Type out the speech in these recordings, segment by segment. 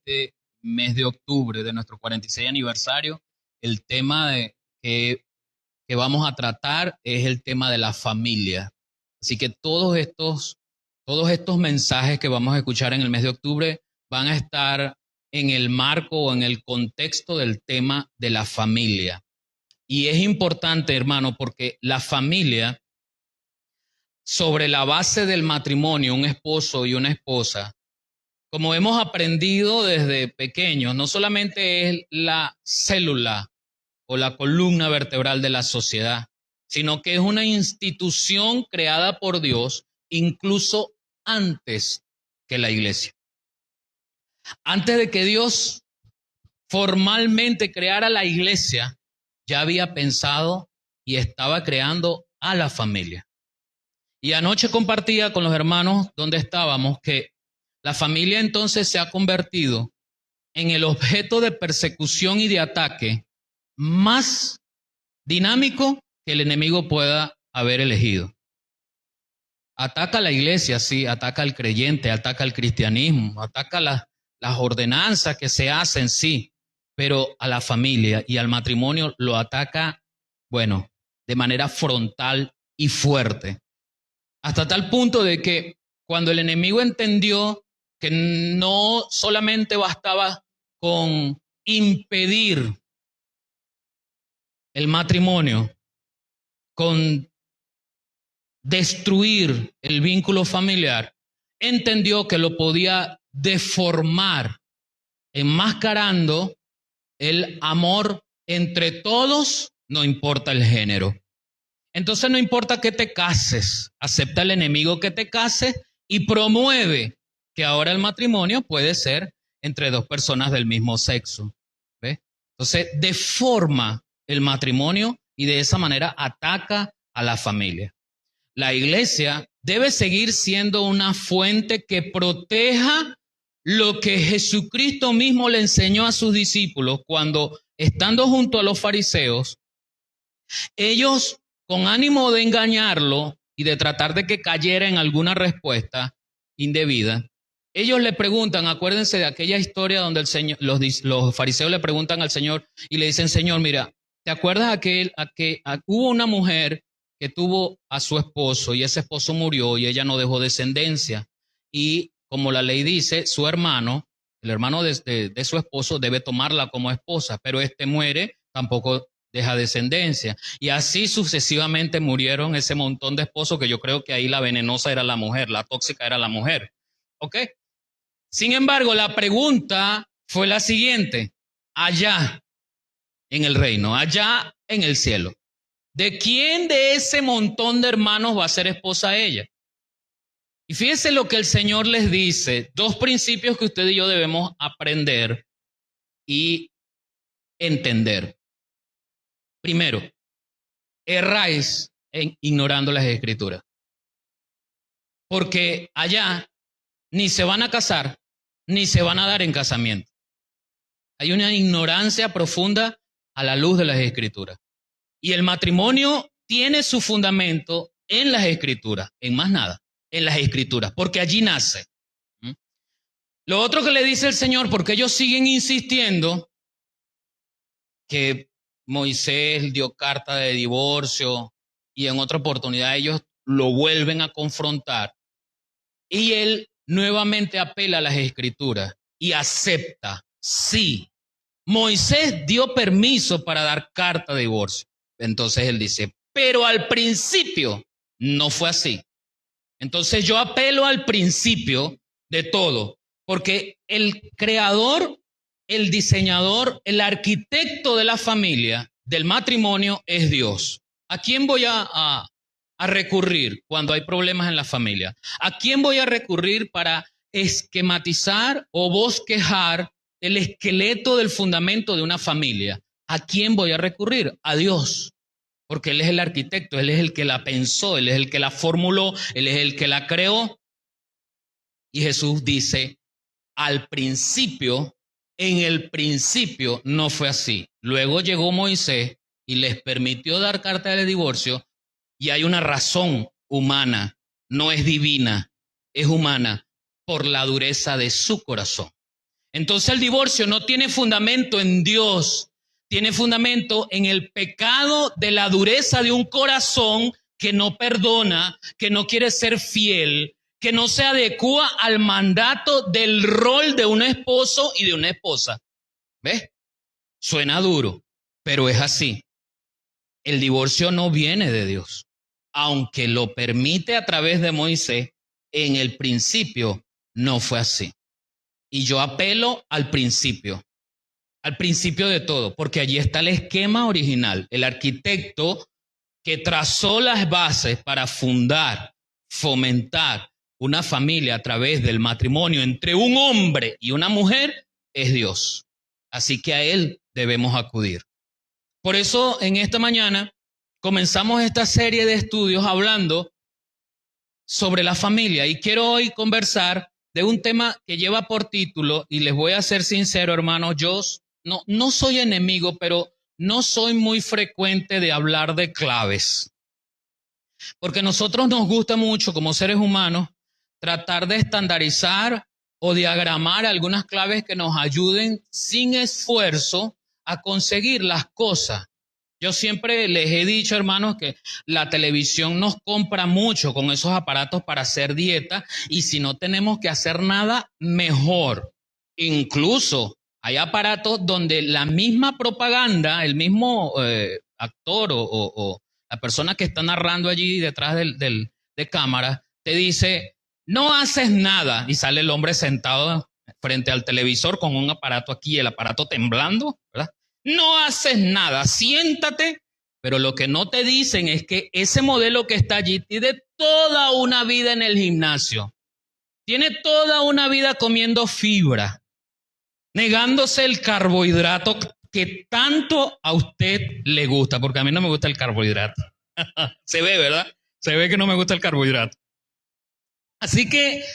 este mes de octubre de nuestro 46 aniversario, el tema que vamos a tratar es el tema de la familia. Así que todos estos mensajes que vamos a escuchar en el mes de octubre van a estar en el marco o en el contexto del tema de la familia. Y es importante, hermano, porque la familia, sobre la base del matrimonio, un esposo y una esposa, como hemos aprendido desde pequeños, no solamente es la célula o la columna vertebral de la sociedad, sino que es una institución creada por Dios incluso antes que la iglesia. Antes de que Dios formalmente creara la iglesia, ya había pensado y estaba creando a la familia. Y anoche compartía con los hermanos donde estábamos que la familia entonces se ha convertido en el objeto de persecución y de ataque más dinámico que el enemigo pueda haber elegido. Ataca a la iglesia, sí, ataca al creyente, ataca al cristianismo, ataca las ordenanzas que se hacen, sí, pero a la familia y al matrimonio lo ataca, bueno, de manera frontal y fuerte. Hasta tal punto de que cuando el enemigo entendió que no solamente bastaba con impedir el matrimonio, con destruir el vínculo familiar, entendió que lo podía deformar, enmascarando el amor entre todos, no importa el género. Entonces no importa que te cases, acepta el enemigo que te cases y promueve que ahora el matrimonio puede ser entre dos personas del mismo sexo. ¿Ves? Entonces deforma el matrimonio y de esa manera ataca a la familia. La iglesia debe seguir siendo una fuente que proteja lo que Jesucristo mismo le enseñó a sus discípulos cuando, estando junto a los fariseos, ellos, con ánimo de engañarlo y de tratar de que cayera en alguna respuesta indebida, ellos le preguntan, acuérdense de aquella historia donde los fariseos le preguntan al Señor y le dicen, Señor, mira, ¿te acuerdas hubo una mujer que tuvo a su esposo y ese esposo murió y ella no dejó descendencia? Y como la ley dice, su hermano, el hermano de su esposo debe tomarla como esposa, pero este muere, tampoco deja descendencia. Y así sucesivamente murieron ese montón de esposos, que yo creo que ahí la venenosa era la mujer, la tóxica era la mujer. ¿Ok? Sin embargo, la pregunta fue la siguiente: allá en el reino, allá en el cielo, ¿de quién de ese montón de hermanos va a ser esposa ella? Y fíjense lo que el Señor les dice, dos principios que usted y yo debemos aprender y entender. Primero, erráis ignorando las Escrituras, porque allá ni se van a casar, ni se van a dar en casamiento. Hay una ignorancia profunda a la luz de las Escrituras. Y el matrimonio tiene su fundamento en las Escrituras, en más nada, en las Escrituras, porque allí nace. Lo otro que le dice el Señor, porque ellos siguen insistiendo que Moisés dio carta de divorcio y en otra oportunidad ellos lo vuelven a confrontar. Y él nuevamente apela a las Escrituras y acepta, sí, Moisés dio permiso para dar carta de divorcio. Entonces él dice, pero al principio no fue así. Entonces yo apelo al principio de todo, porque el creador, el diseñador, el arquitecto de la familia, del matrimonio, es Dios. ¿A quién voy a recurrir cuando hay problemas en la familia? ¿A quién voy a recurrir para esquematizar o bosquejar el esqueleto del fundamento de una familia? ¿A quién voy a recurrir? A Dios, porque Él es el arquitecto, Él es el que la pensó, Él es el que la formuló, Él es el que la creó. Y Jesús dice, al principio, en el principio no fue así. Luego llegó Moisés y les permitió dar carta de divorcio, y hay una razón humana, no es divina, es humana, por la dureza de su corazón. Entonces el divorcio no tiene fundamento en Dios, tiene fundamento en el pecado de la dureza de un corazón que no perdona, que no quiere ser fiel, que no se adecua al mandato del rol de un esposo y de una esposa. ¿Ves? Suena duro, pero es así. El divorcio no viene de Dios, aunque lo permite a través de Moisés, en el principio no fue así. Y yo apelo al principio de todo, porque allí está el esquema original. El arquitecto que trazó las bases para fundar, fomentar una familia a través del matrimonio entre un hombre y una mujer es Dios. Así que a Él debemos acudir. Por eso en esta mañana comenzamos esta serie de estudios hablando sobre la familia y quiero hoy conversar de un tema que lleva por título, y les voy a ser sincero, hermanos, yo no soy enemigo, pero no soy muy frecuente de hablar de claves. Porque a nosotros nos gusta mucho, como seres humanos, tratar de estandarizar o diagramar algunas claves que nos ayuden sin esfuerzo a conseguir las cosas. Yo siempre les he dicho, hermanos, que la televisión nos compra mucho con esos aparatos para hacer dieta y si no tenemos que hacer nada, mejor. Incluso hay aparatos donde la misma propaganda, el mismo actor o la persona que está narrando allí detrás de cámara, te dice, no haces nada. Y sale el hombre sentado frente al televisor con un aparato aquí, el aparato temblando, ¿verdad? No haces nada, siéntate, pero lo que no te dicen es que ese modelo que está allí tiene toda una vida en el gimnasio, tiene toda una vida comiendo fibra, negándose el carbohidrato que tanto a usted le gusta, porque a mí no me gusta el carbohidrato. Se ve, ¿verdad? Se ve que no me gusta el carbohidrato. Así que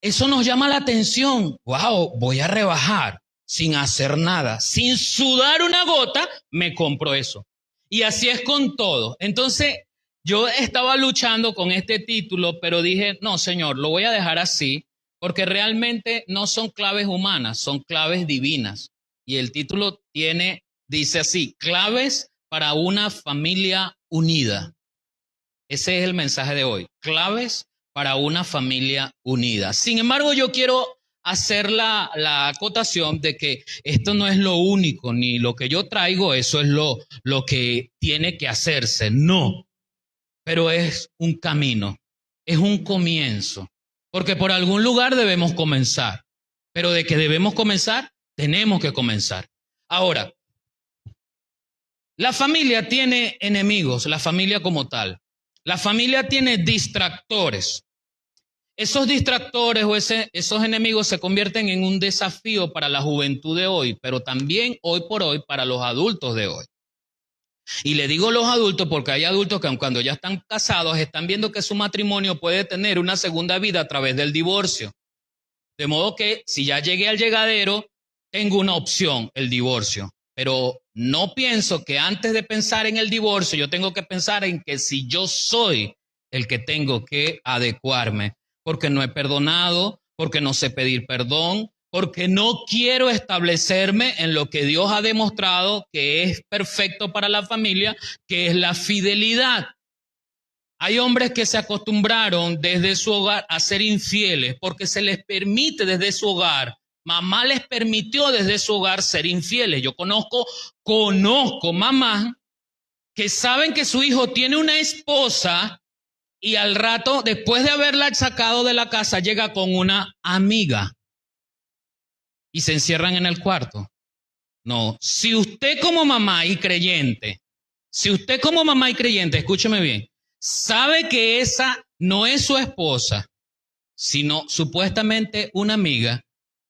eso nos llama la atención. Wow, voy a rebajar. Sin hacer nada, sin sudar una gota, me compro eso. Y así es con todo. Entonces, yo estaba luchando con este título, pero dije, no, Señor, lo voy a dejar así, porque realmente no son claves humanas, son claves divinas. Y el título dice así, claves para una familia unida. Ese es el mensaje de hoy, claves para una familia unida. Sin embargo, yo quiero hacer la acotación de que esto no es lo único, ni lo que yo traigo, eso es lo que tiene que hacerse. No, pero es un camino, es un comienzo, porque por algún lugar debemos comenzar, pero de que debemos comenzar, tenemos que comenzar. Ahora, la familia tiene enemigos, la familia como tal. La familia tiene distractores. Esos distractores o esos enemigos se convierten en un desafío para la juventud de hoy, pero también hoy por hoy para los adultos de hoy. Y le digo los adultos porque hay adultos que cuando ya están casados están viendo que su matrimonio puede tener una segunda vida a través del divorcio. De modo que si ya llegué al llegadero, tengo una opción, el divorcio. Pero no pienso que antes de pensar en el divorcio, yo tengo que pensar en que si yo soy el que tengo que adecuarme, porque no he perdonado, porque no sé pedir perdón, porque no quiero establecerme en lo que Dios ha demostrado que es perfecto para la familia, que es la fidelidad. Hay hombres que se acostumbraron desde su hogar a ser infieles porque se les permite desde su hogar. Mamá les permitió desde su hogar ser infieles. Yo conozco mamás que saben que su hijo tiene una esposa y al rato, después de haberla sacado de la casa, llega con una amiga y se encierran en el cuarto. No, si usted como mamá y creyente, escúcheme bien, sabe que esa no es su esposa, sino supuestamente una amiga,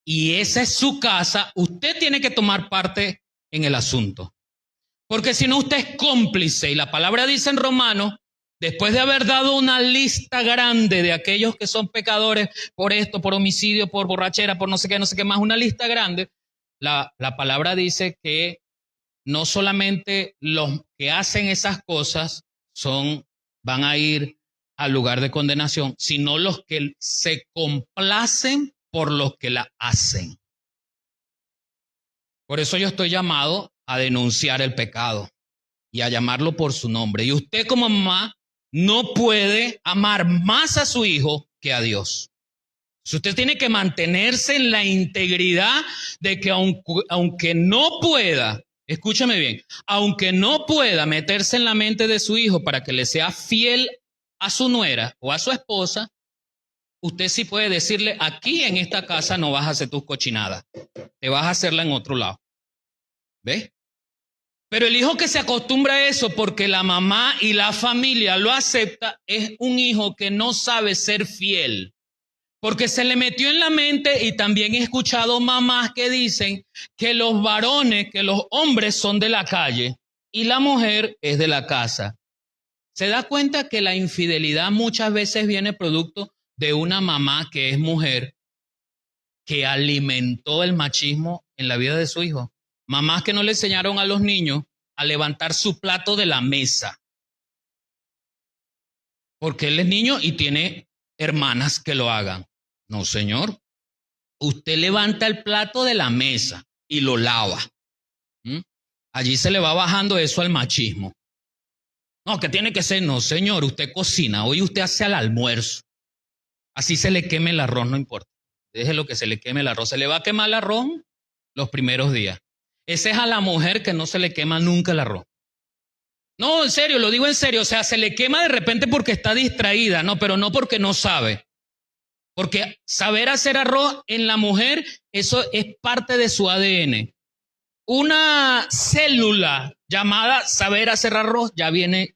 y esa es su casa, usted tiene que tomar parte en el asunto. Porque si no, usted es cómplice. Y la palabra dice en Romanos, después de haber dado una lista grande de aquellos que son pecadores por esto, por homicidio, por borrachera, por no sé qué más, una lista grande, la palabra dice que no solamente los que hacen esas cosas van a ir al lugar de condenación, sino los que se complacen por los que la hacen. Por eso yo estoy llamado a denunciar el pecado y a llamarlo por su nombre. Y usted como mamá no puede amar más a su hijo que a Dios. Si usted tiene que mantenerse en la integridad de que aunque no pueda, escúchame bien, aunque no pueda meterse en la mente de su hijo para que le sea fiel a su nuera o a su esposa, usted sí puede decirle, aquí en esta casa no vas a hacer tus cochinadas, te vas a hacerla en otro lado. ¿Ves? Pero el hijo que se acostumbra a eso porque la mamá y la familia lo acepta es un hijo que no sabe ser fiel. Porque se le metió en la mente, y también he escuchado mamás que dicen que los varones, que los hombres son de la calle y la mujer es de la casa. Se da cuenta que la infidelidad muchas veces viene producto de una mamá que es mujer, que alimentó el machismo en la vida de su hijo. Mamás que no le enseñaron a los niños a levantar su plato de la mesa. Porque él es niño y tiene hermanas que lo hagan. No, señor. Usted levanta el plato de la mesa y lo lava. Allí se le va bajando eso al machismo. No, que tiene que ser, no, señor, usted cocina, hoy usted hace el almuerzo. Así se le queme el arroz, no importa. Déjelo que se le queme el arroz. Se le va a quemar el arroz los primeros días. Esa es a la mujer que no se le quema nunca el arroz. No, en serio, lo digo en serio. O sea, se le quema de repente porque está distraída, no, pero no porque no sabe. Porque saber hacer arroz en la mujer, eso es parte de su ADN. Una célula llamada saber hacer arroz ya viene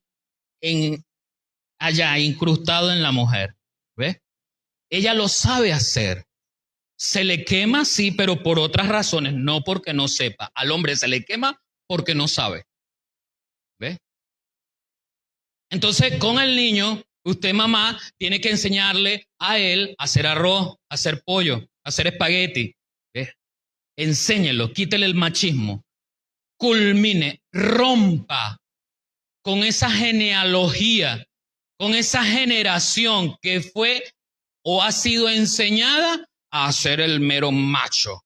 allá incrustado en la mujer. ¿Ves? Ella lo sabe hacer. Se le quema, sí, pero por otras razones, no porque no sepa. Al hombre se le quema porque no sabe. ¿Ves? Entonces, con el niño, usted, mamá, tiene que enseñarle a él a hacer arroz, a hacer pollo, a hacer espagueti. ¿Ves? Enséñelo, quítele el machismo. Culmine, rompa con esa genealogía, con esa generación que fue o ha sido enseñada a ser el mero macho,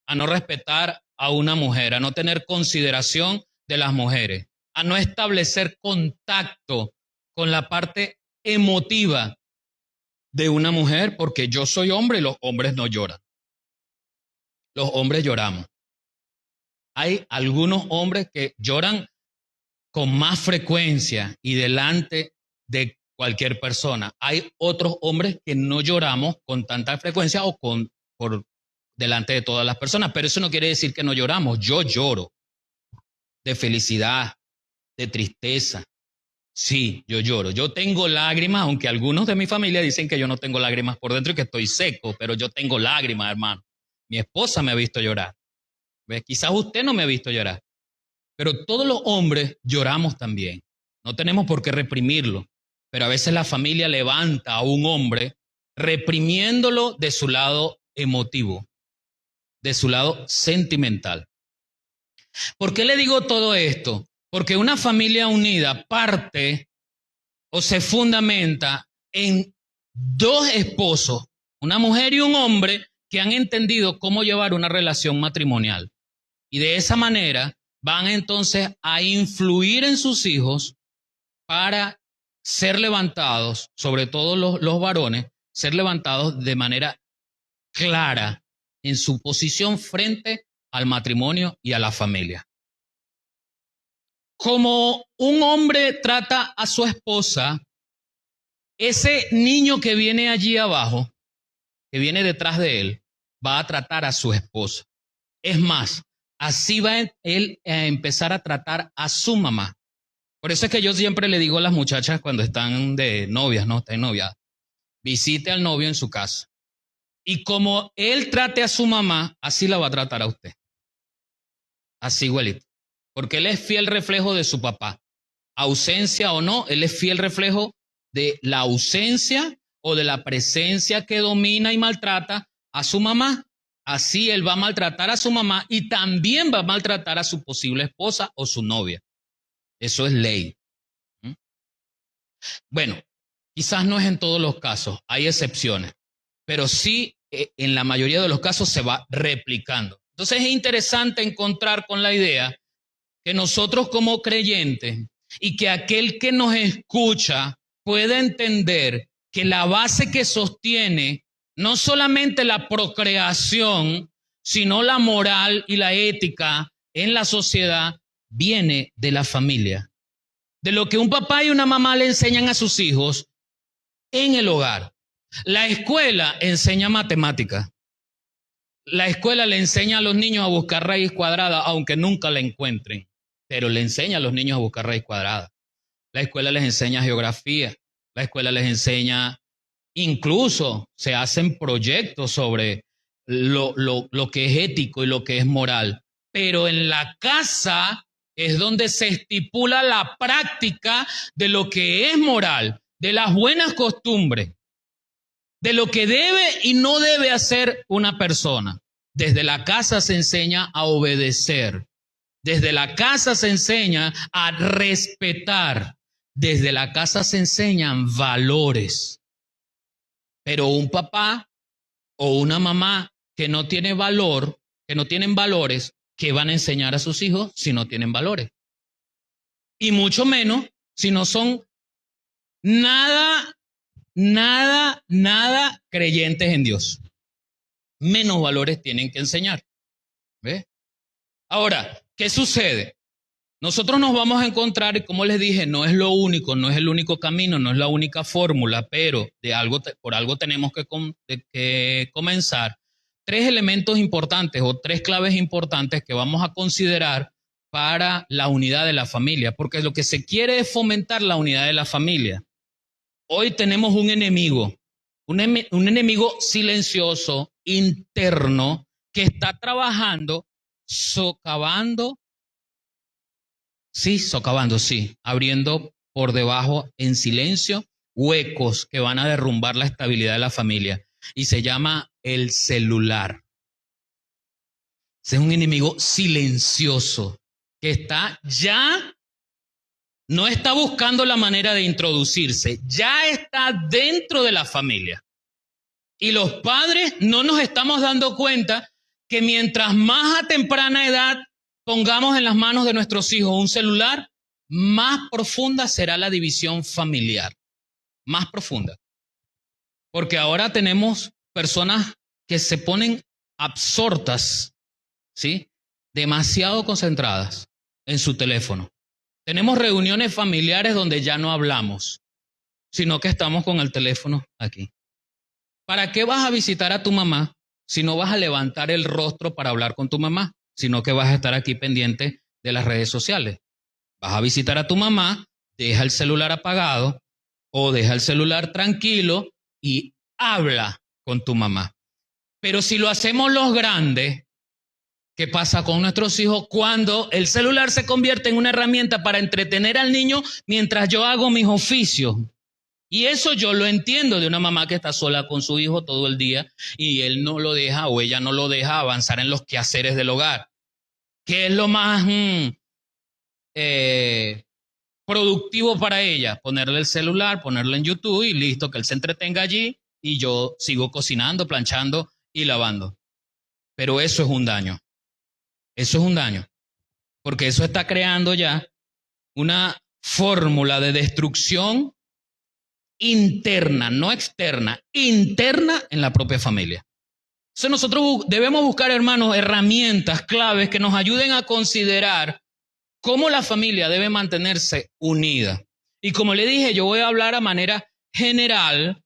a no respetar a una mujer, a no tener consideración de las mujeres, a no establecer contacto con la parte emotiva de una mujer, porque yo soy hombre y los hombres no lloran. Los hombres lloramos. Hay algunos hombres que lloran con más frecuencia y delante de cualquier persona. Hay otros hombres que no lloramos con tanta frecuencia o por delante de todas las personas, pero eso no quiere decir que no lloramos. Yo lloro de felicidad, de tristeza. Sí, yo lloro. Yo tengo lágrimas, aunque algunos de mi familia dicen que yo no tengo lágrimas por dentro y que estoy seco, pero yo tengo lágrimas, hermano. Mi esposa me ha visto llorar. ¿Ves? Quizás usted no me ha visto llorar, pero todos los hombres lloramos también. No tenemos por qué reprimirlo, pero a veces la familia levanta a un hombre reprimiéndolo de su lado emotivo, de su lado sentimental. ¿Por qué le digo todo esto? Porque una familia unida parte o se fundamenta en dos esposos, una mujer y un hombre, que han entendido cómo llevar una relación matrimonial. Y de esa manera van entonces a influir en sus hijos para ser levantados, sobre todo los varones, ser levantados de manera clara en su posición frente al matrimonio y a la familia. Como un hombre trata a su esposa, ese niño que viene allí abajo, que viene detrás de él, va a tratar a su esposa. Es más, así va él a empezar a tratar a su mamá. Por eso es que yo siempre le digo a las muchachas cuando están de novias, ¿no? Están noviadas, visite al novio en su casa. Y como él trate a su mamá, así la va a tratar a usted. Así igualito. Porque él es fiel reflejo de su papá. Ausencia o no, él es fiel reflejo de la ausencia o de la presencia que domina y maltrata a su mamá. Así él va a maltratar a su mamá y también va a maltratar a su posible esposa o su novia. Eso es ley. Bueno, quizás no es en todos los casos, hay excepciones, pero sí en la mayoría de los casos se va replicando. Entonces es interesante encontrar con la idea que nosotros como creyentes y que aquel que nos escucha pueda entender que la base que sostiene no solamente la procreación, sino la moral y la ética en la sociedad viene de la familia. De lo que un papá y una mamá le enseñan a sus hijos en el hogar. La escuela enseña matemáticas. La escuela le enseña a los niños a buscar raíz cuadrada, aunque nunca la encuentren, pero le enseña a los niños a buscar raíz cuadrada. La escuela les enseña geografía, la escuela les enseña, incluso se hacen proyectos sobre lo que es ético y lo que es moral. Pero en la casa es donde se estipula la práctica de lo que es moral, de las buenas costumbres, de lo que debe y no debe hacer una persona. Desde la casa se enseña a obedecer. Desde la casa se enseña a respetar. Desde la casa se enseñan valores. Pero un papá o una mamá que no tiene valor, que no tienen valores, ¿qué van a enseñar a sus hijos si no tienen valores? Y mucho menos si no son nada creyentes en Dios. Menos valores tienen que enseñar. ¿Ves? Ahora, ¿qué sucede? Nosotros nos vamos a encontrar, y como les dije, no es lo único, no es el único camino, no es la única fórmula, pero por algo tenemos que comenzar. 3 elementos importantes o 3 claves importantes que vamos a considerar para la unidad de la familia, porque lo que se quiere es fomentar la unidad de la familia. Hoy tenemos un enemigo silencioso, interno, que está trabajando, socavando, abriendo por debajo en silencio huecos que van a derrumbar la estabilidad de la familia. Y se llama el celular. Ese es un enemigo silencioso que no está buscando la manera de introducirse, ya está dentro de la familia. Y los padres no nos estamos dando cuenta que mientras más a temprana edad pongamos en las manos de nuestros hijos un celular, más profunda será la división familiar. Más profunda. Porque ahora tenemos personas que se ponen absortas, ¿sí? Demasiado concentradas en su teléfono. Tenemos reuniones familiares donde ya no hablamos, sino que estamos con el teléfono aquí. ¿Para qué vas a visitar a tu mamá si no vas a levantar el rostro para hablar con tu mamá, sino que vas a estar aquí pendiente de las redes sociales? Vas a visitar a tu mamá, deja el celular apagado o deja el celular tranquilo y habla con tu mamá. Pero si lo hacemos los grandes, ¿qué pasa con nuestros hijos cuando el celular se convierte en una herramienta para entretener al niño mientras yo hago mis oficios? Y eso yo lo entiendo de una mamá que está sola con su hijo todo el día y él no lo deja o ella no lo deja avanzar en los quehaceres del hogar. ¿Qué es lo más productivo para ella? Ponerle el celular, ponerle en YouTube y listo, que él se entretenga allí y yo sigo cocinando, planchando y lavando. Pero eso es un daño. Eso es un daño. Porque eso está creando ya una fórmula de destrucción interna, no externa, interna en la propia familia. Entonces nosotros debemos buscar, hermanos, herramientas claves que nos ayuden a considerar cómo la familia debe mantenerse unida. Y como le dije, yo voy a hablar a manera general,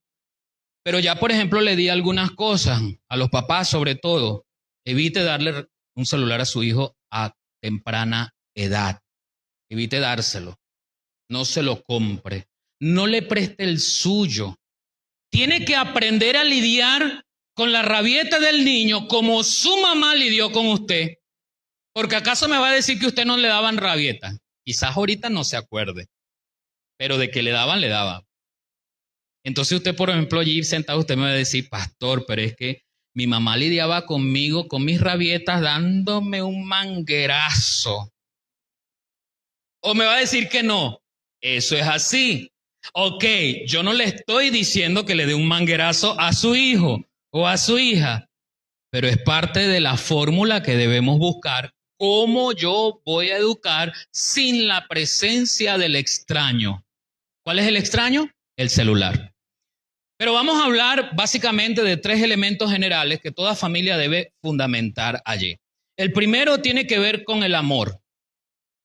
pero ya, por ejemplo, le di algunas cosas a los papás, sobre todo. Evite darle un celular a su hijo a temprana edad. Evite dárselo. No se lo compre. No le preste el suyo. Tiene que aprender a lidiar con la rabieta del niño como su mamá lidió con usted. Porque acaso me va a decir que usted no le daban rabieta. Quizás ahorita no se acuerde, pero de que le daban, le daban. Entonces usted, por ejemplo, allí sentado, usted me va a decir, pastor, pero es que mi mamá lidiaba conmigo, con mis rabietas, dándome un manguerazo. O me va a decir que no. Eso es así. Ok, yo no le estoy diciendo que le dé un manguerazo a su hijo o a su hija, pero es parte de la fórmula que debemos buscar. ¿Cómo yo voy a educar sin la presencia del extraño? ¿Cuál es el extraño? El celular. Pero vamos a hablar básicamente de 3 elementos generales que toda familia debe fundamentar allí. El primero tiene que ver con el amor.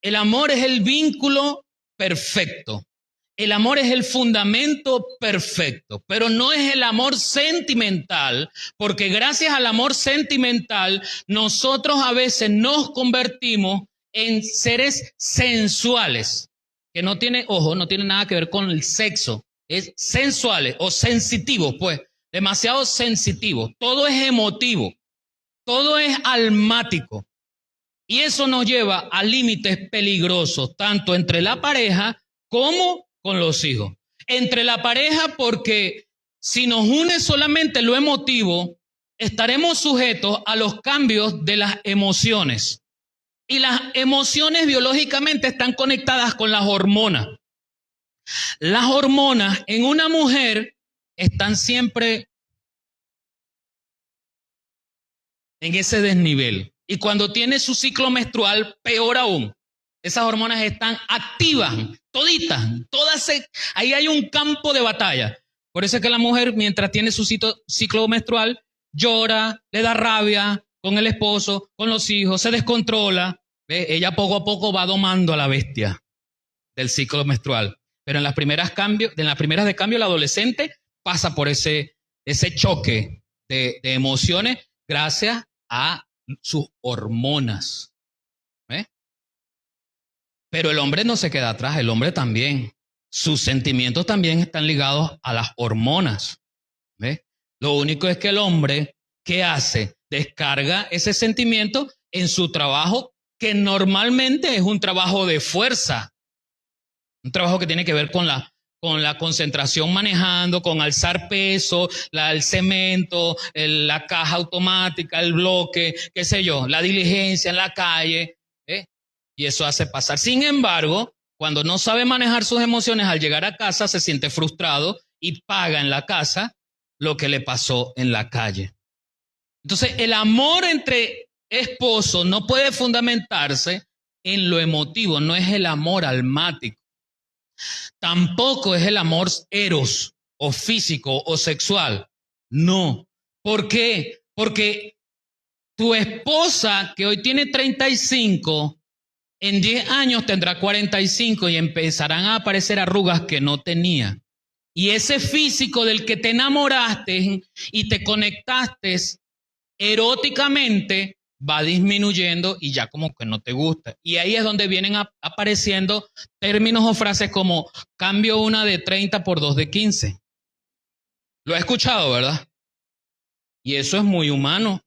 El amor es el vínculo perfecto. El amor es el fundamento perfecto, pero no es el amor sentimental, porque gracias al amor sentimental nosotros a veces nos convertimos en seres sensuales, que no tiene, ojo, no tiene nada que ver con el sexo, es sensuales o sensitivos, pues, demasiado sensitivos. Todo es emotivo, todo es almático. Y eso nos lleva a límites peligrosos, tanto entre la pareja como con los hijos. Entre la pareja, porque si nos une solamente lo emotivo, estaremos sujetos a los cambios de las emociones. Y las emociones biológicamente están conectadas con las hormonas. Las hormonas en una mujer están siempre en ese desnivel. Y cuando tiene su ciclo menstrual, peor aún. Esas hormonas están activas, toditas, ahí hay un campo de batalla. Por eso es que la mujer, mientras tiene su ciclo menstrual, llora, le da rabia con el esposo, con los hijos, se descontrola. ¿Ve? Ella poco a poco va domando a la bestia del ciclo menstrual. Pero en las primeras de cambio, el adolescente pasa por ese choque de emociones gracias a sus hormonas. ¿Ve? Pero el hombre no se queda atrás, el hombre también. Sus sentimientos también están ligados a las hormonas. ¿Ve? Lo único es que el hombre, ¿qué hace? Descarga ese sentimiento en su trabajo, que normalmente es un trabajo de fuerza. Un trabajo que tiene que ver con la concentración manejando, con alzar peso, el cemento, la caja automática, el bloque, qué sé yo, la diligencia en la calle. Y eso hace pasar. Sin embargo, cuando no sabe manejar sus emociones, al llegar a casa se siente frustrado y paga en la casa lo que le pasó en la calle. Entonces, el amor entre esposos no puede fundamentarse en lo emotivo, no es el amor almático. Tampoco es el amor eros o físico o sexual. No. ¿Por qué? Porque tu esposa, que hoy tiene 35, en 10 años tendrá 45 y empezarán a aparecer arrugas que no tenía. Y ese físico del que te enamoraste y te conectaste eróticamente va disminuyendo y ya como que no te gusta. Y ahí es donde vienen apareciendo términos o frases como cambio una de 30 por 2 de 15. Lo he escuchado, ¿verdad? Y eso es muy humano.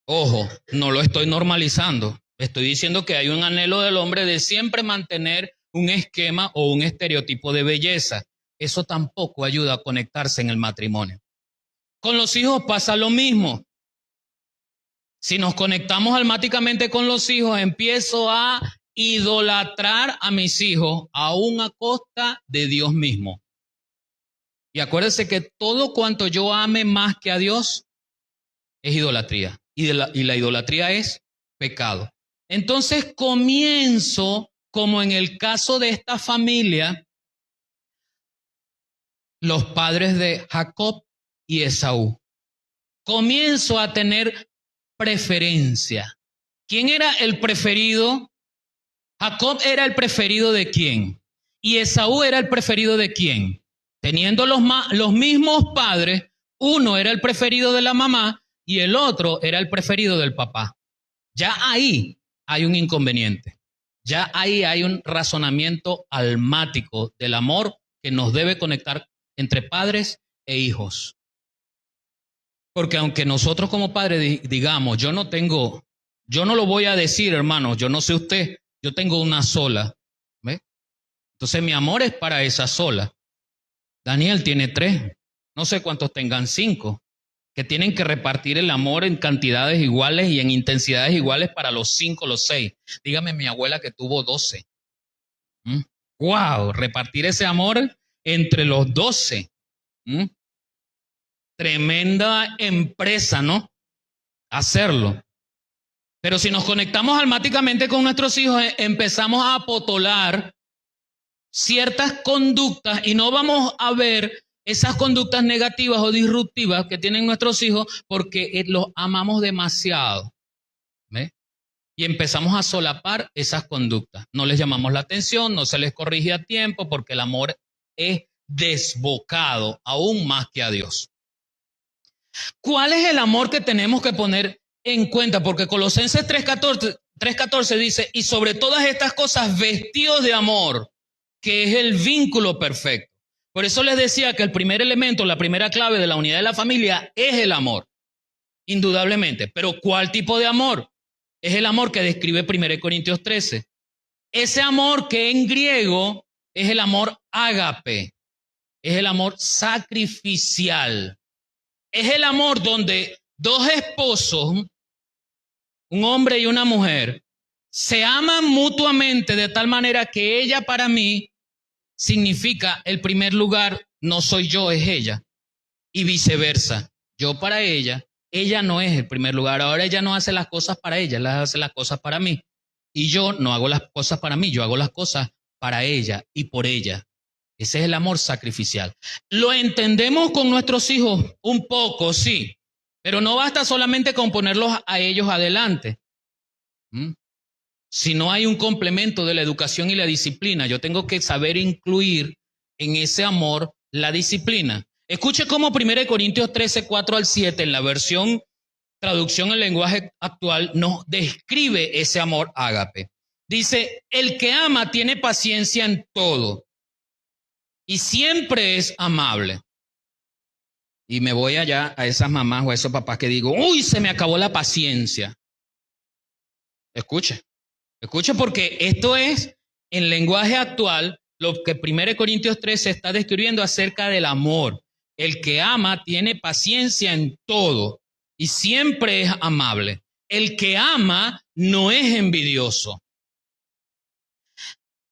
Ojo, no lo estoy normalizando. Estoy diciendo que hay un anhelo del hombre de siempre mantener un esquema o un estereotipo de belleza. Eso tampoco ayuda a conectarse en el matrimonio. Con los hijos pasa lo mismo. Si nos conectamos almáticamente con los hijos, empiezo a idolatrar a mis hijos aún a costa de Dios mismo. Y acuérdense que todo cuanto yo ame más que a Dios es idolatría. Y la idolatría es pecado. Entonces comienzo, como en el caso de esta familia, los padres de Jacob y Esaú. Comienzo a tener preferencia. ¿Quién era el preferido? Jacob era el preferido de quién. Y Esaú era el preferido de quién. Teniendo los mismos padres, uno era el preferido de la mamá y el otro era el preferido del papá. Ya ahí hay un inconveniente. Ya ahí hay un razonamiento almático del amor que nos debe conectar entre padres e hijos. Porque aunque nosotros como padres digamos, yo no lo voy a decir, hermano, yo no sé usted, yo tengo una sola. ¿Ve? Entonces mi amor es para esa sola. Daniel tiene 3, no sé cuántos tengan 5, que tienen que repartir el amor en cantidades iguales y en intensidades iguales para los 5, los 6. Dígame mi abuela que tuvo 12. ¡Wow! Repartir ese amor entre los 12. Tremenda empresa, ¿no? hacerlo. Pero si nos conectamos almáticamente con nuestros hijos, empezamos a apotolar ciertas conductas y no vamos a ver esas conductas negativas o disruptivas que tienen nuestros hijos porque los amamos demasiado. ¿Ve? Y empezamos a solapar esas conductas. No les llamamos la atención, no se les corrige a tiempo porque el amor es desbocado aún más que a Dios. ¿Cuál es el amor que tenemos que poner en cuenta? Porque Colosenses 3:14 dice, y sobre todas estas cosas vestidos de amor, que es el vínculo perfecto. Por eso les decía que el primer elemento, la primera clave de la unidad de la familia es el amor, indudablemente. Pero ¿cuál tipo de amor? Es el amor que describe 1 Corintios 13. Ese amor que en griego es el amor ágape, es el amor sacrificial. Es el amor donde dos esposos, un hombre y una mujer, se aman mutuamente de tal manera que ella para mí significa el primer lugar, no soy yo, es ella. Y viceversa, yo para ella no es el primer lugar. Ahora ella no hace las cosas para ella, ella hace las cosas para mí. Y yo no hago las cosas para mí, yo hago las cosas para ella y por ella. Ese es el amor sacrificial. Lo entendemos con nuestros hijos un poco, sí, pero no basta solamente con ponerlos a ellos adelante. Si no hay un complemento de la educación y la disciplina, yo tengo que saber incluir en ese amor la disciplina. Escuche cómo 1 Corintios 13, 4 al 7, en la versión traducción en lenguaje actual, nos describe ese amor ágape. Dice, el que ama tiene paciencia en todo y siempre es amable. Y me voy allá a esas mamás o a esos papás que digo, uy, se me acabó la paciencia. Escuche porque esto es en lenguaje actual lo que 1 Corintios 13 está describiendo acerca del amor. El que ama tiene paciencia en todo y siempre es amable. El que ama no es envidioso,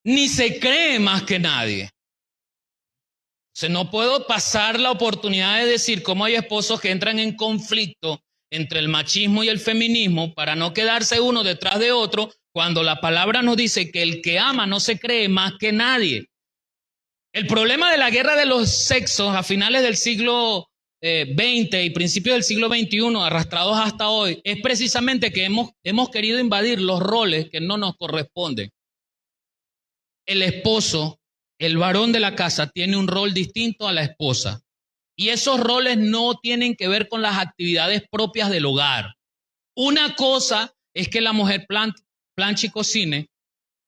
ni se cree más que nadie. O sea, no puedo pasar la oportunidad de decir cómo hay esposos que entran en conflicto entre el machismo y el feminismo para no quedarse uno detrás de otro, cuando la palabra nos dice que el que ama no se cree más que nadie. El problema de la guerra de los sexos a finales del siglo XX y principios del siglo XXI, arrastrados hasta hoy, es precisamente que hemos querido invadir los roles que no nos corresponden. El esposo, el varón de la casa, tiene un rol distinto a la esposa. Y esos roles no tienen que ver con las actividades propias del hogar. Una cosa es que la mujer planche y cocine,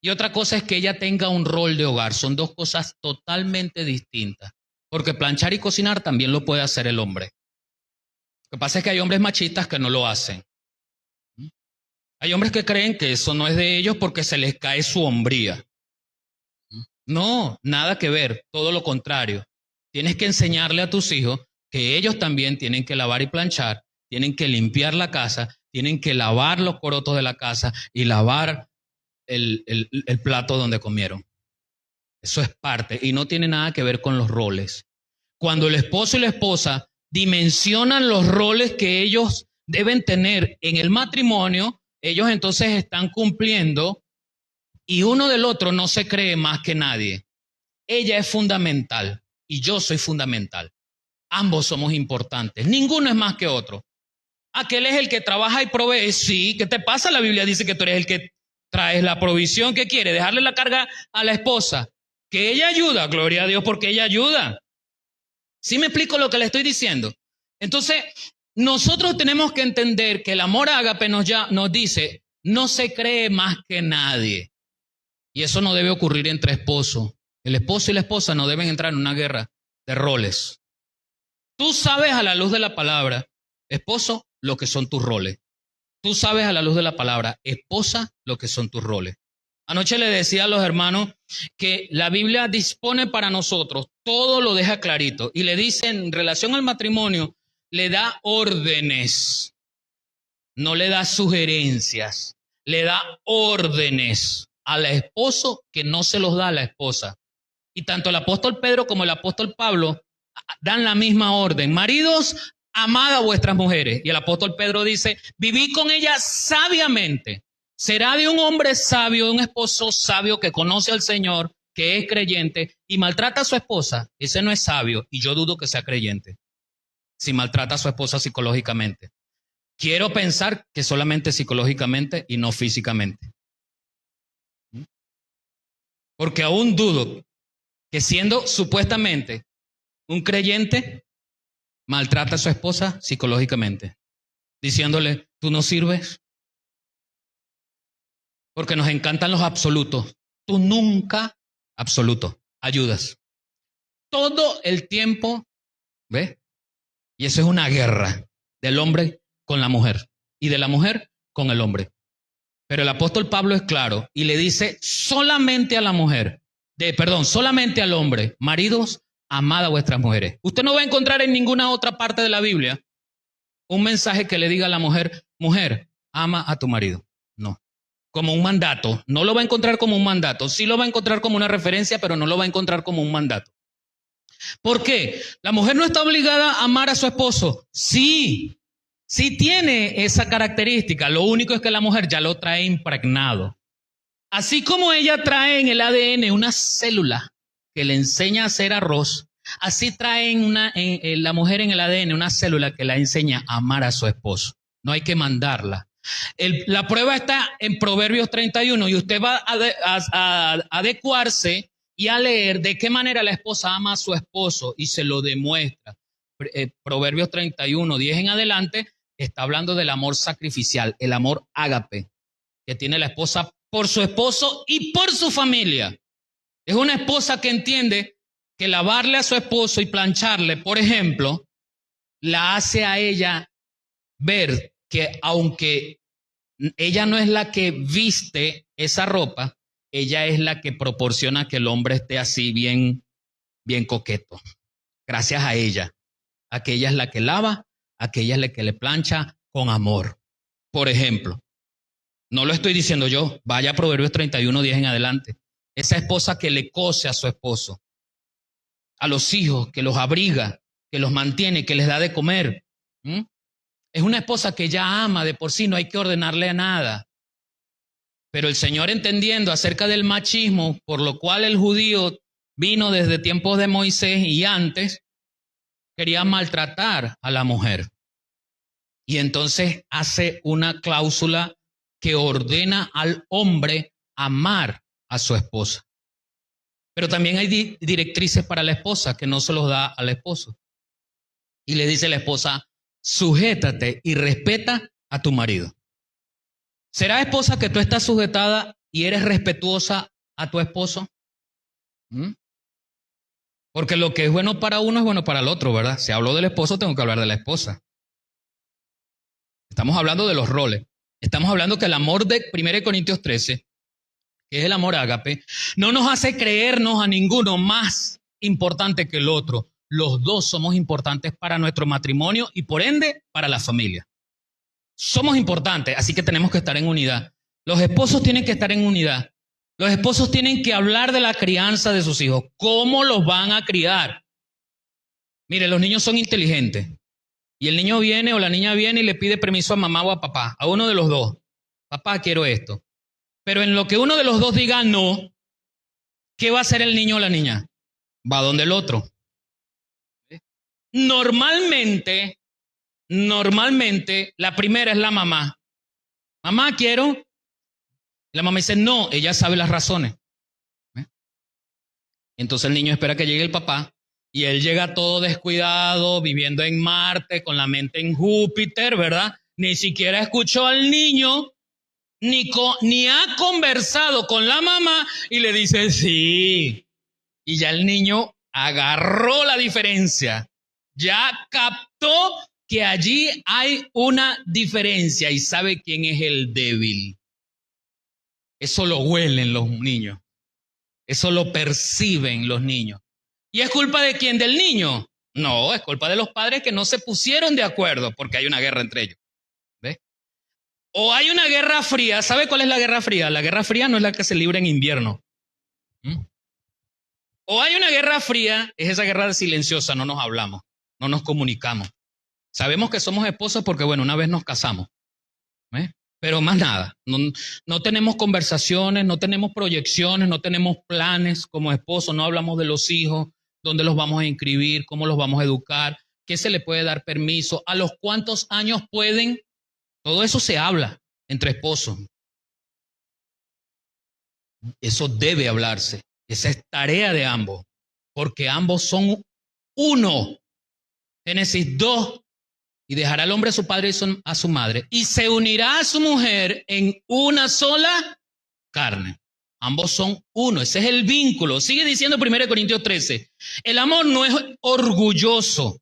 y otra cosa es que ella tenga un rol de hogar. Son dos cosas totalmente distintas. Porque planchar y cocinar también lo puede hacer el hombre. Lo que pasa es que hay hombres machistas que no lo hacen. Hay hombres que creen que eso no es de ellos porque se les cae su hombría. No, nada que ver, todo lo contrario. Tienes que enseñarle a tus hijos que ellos también tienen que lavar y planchar, tienen que limpiar la casa, tienen que lavar los corotos de la casa y lavar el plato donde comieron. Eso es parte y no tiene nada que ver con los roles. Cuando el esposo y la esposa dimensionan los roles que ellos deben tener en el matrimonio, ellos entonces están cumpliendo y uno del otro no se cree más que nadie. Ella es fundamental y yo soy fundamental. Ambos somos importantes. Ninguno es más que otro. Aquel es el que trabaja y provee. Sí, ¿qué te pasa? La Biblia dice que tú eres el que traes la provisión. ¿Qué quiere? Dejarle la carga a la esposa. Que ella ayuda, gloria a Dios, porque ella ayuda. ¿Sí me explico lo que le estoy diciendo? Entonces, nosotros tenemos que entender que el amor ágape nos dice, no se cree más que nadie. Y eso no debe ocurrir entre esposos. El esposo y la esposa no deben entrar en una guerra de roles. Tú sabes a la luz de la palabra, esposo, lo que son tus roles. Tú sabes a la luz de la palabra, esposa, lo que son tus roles. Anoche le decía a los hermanos que la Biblia dispone para nosotros, todo lo deja clarito. Y le dice en relación al matrimonio, le da órdenes, no le da sugerencias, le da órdenes al esposo que no se los da a la esposa. Y tanto el apóstol Pedro como el apóstol Pablo dan la misma orden. Maridos, amad a vuestras mujeres. Y el apóstol Pedro dice, vivid con ellas sabiamente. Será de un hombre sabio, de un esposo sabio que conoce al Señor, que es creyente, y maltrata a su esposa. Ese no es sabio, y yo dudo que sea creyente, si maltrata a su esposa psicológicamente. Quiero pensar que solamente psicológicamente y no físicamente. Porque aún dudo que siendo supuestamente un creyente, maltrata a su esposa psicológicamente, diciéndole, tú no sirves, porque nos encantan los absolutos. Tú nunca, absoluto, ayudas. Todo el tiempo, ¿ves? Y eso es una guerra del hombre con la mujer y de la mujer con el hombre. Pero el apóstol Pablo es claro y le dice solamente a la mujer, solamente al hombre, maridos, amad a vuestras mujeres. Usted no va a encontrar en ninguna otra parte de la Biblia un mensaje que le diga a la mujer, mujer, ama a tu marido. No, como un mandato. No lo va a encontrar como un mandato. Sí lo va a encontrar como una referencia, pero no lo va a encontrar como un mandato. ¿Por qué? La mujer no está obligada a amar a su esposo. Sí tiene esa característica. Lo único es que la mujer ya lo trae impregnado. Así como ella trae en el ADN una célula que le enseña a hacer arroz, así trae en la mujer en el ADN una célula que la enseña a amar a su esposo. No hay que mandarla. La prueba está en Proverbios 31 y usted va a adecuarse y a leer de qué manera la esposa ama a su esposo y se lo demuestra. Proverbios 31, 10 en adelante, está hablando del amor sacrificial, el amor ágape que tiene la esposa por su esposo y por su familia. Es una esposa que entiende que lavarle a su esposo y plancharle, por ejemplo, la hace a ella ver que aunque ella no es la que viste esa ropa, ella es la que proporciona que el hombre esté así bien coqueto. Gracias a ella. Aquella es la que lava, aquella es la que le plancha con amor. Por ejemplo, no lo estoy diciendo yo, vaya a Proverbios 31, 10 en adelante. Esa esposa que le cose a su esposo, a los hijos, que los abriga, que los mantiene, que les da de comer. Es una esposa que ya ama de por sí, no hay que ordenarle a nada. Pero el Señor, entendiendo acerca del machismo, por lo cual el judío vino desde tiempos de Moisés y antes, quería maltratar a la mujer. Y entonces hace una cláusula que ordena al hombre amar a su esposa. Pero también hay directrices para la esposa que no se los da al esposo. Y le dice a la esposa, sujétate y respeta a tu marido. ¿Será, esposa, que tú estás sujetada y eres respetuosa a tu esposo? Porque lo que es bueno para uno es bueno para el otro, ¿verdad? Si hablo del esposo, tengo que hablar de la esposa. Estamos hablando de los roles. Estamos hablando que el amor de 1 Corintios 13, que es el amor ágape, no nos hace creernos a ninguno más importante que el otro. Los dos somos importantes para nuestro matrimonio y por ende para la familia. Somos importantes, así que tenemos que estar en unidad. Los esposos tienen que estar en unidad. Los esposos tienen que hablar de la crianza de sus hijos. ¿Cómo los van a criar? Mire, los niños son inteligentes. Y el niño viene o la niña viene y le pide permiso a mamá o a papá, a uno de los dos. Papá, quiero esto. Pero en lo que uno de los dos diga no, ¿qué va a hacer el niño o la niña? Va donde el otro. Normalmente, la primera es la mamá. Mamá, quiero. La mamá dice, no, ella sabe las razones. Entonces el niño espera que llegue el papá y él llega todo descuidado, viviendo en Marte, con la mente en Júpiter, ¿verdad? Ni siquiera escuchó al niño, ni ha conversado con la mamá y le dice sí. Y ya el niño agarró la diferencia, ya captó que allí hay una diferencia y sabe quién es el débil. Eso lo huelen los niños. Eso lo perciben los niños. ¿Y es culpa de quién? ¿Del niño? No, es culpa de los padres que no se pusieron de acuerdo porque hay una guerra entre ellos. ¿Ves? O hay una guerra fría. ¿Sabe cuál es la guerra fría? La guerra fría no es la que se libra en invierno. O hay una guerra fría, es esa guerra silenciosa, no nos hablamos, no nos comunicamos. Sabemos que somos esposos porque, bueno, una vez nos casamos. ¿Eh? Pero más nada, no tenemos conversaciones, no tenemos proyecciones, no tenemos planes como esposos, no hablamos de los hijos, dónde los vamos a inscribir, cómo los vamos a educar, qué se le puede dar permiso, a los cuántos años pueden, todo eso se habla entre esposos. Eso debe hablarse, esa es tarea de ambos, porque ambos son uno. Génesis 2. Y dejará al hombre a su padre y a su madre, y se unirá a su mujer en una sola carne. Ambos son uno, ese es el vínculo. Sigue diciendo 1 Corintios 13. El amor no es orgulloso.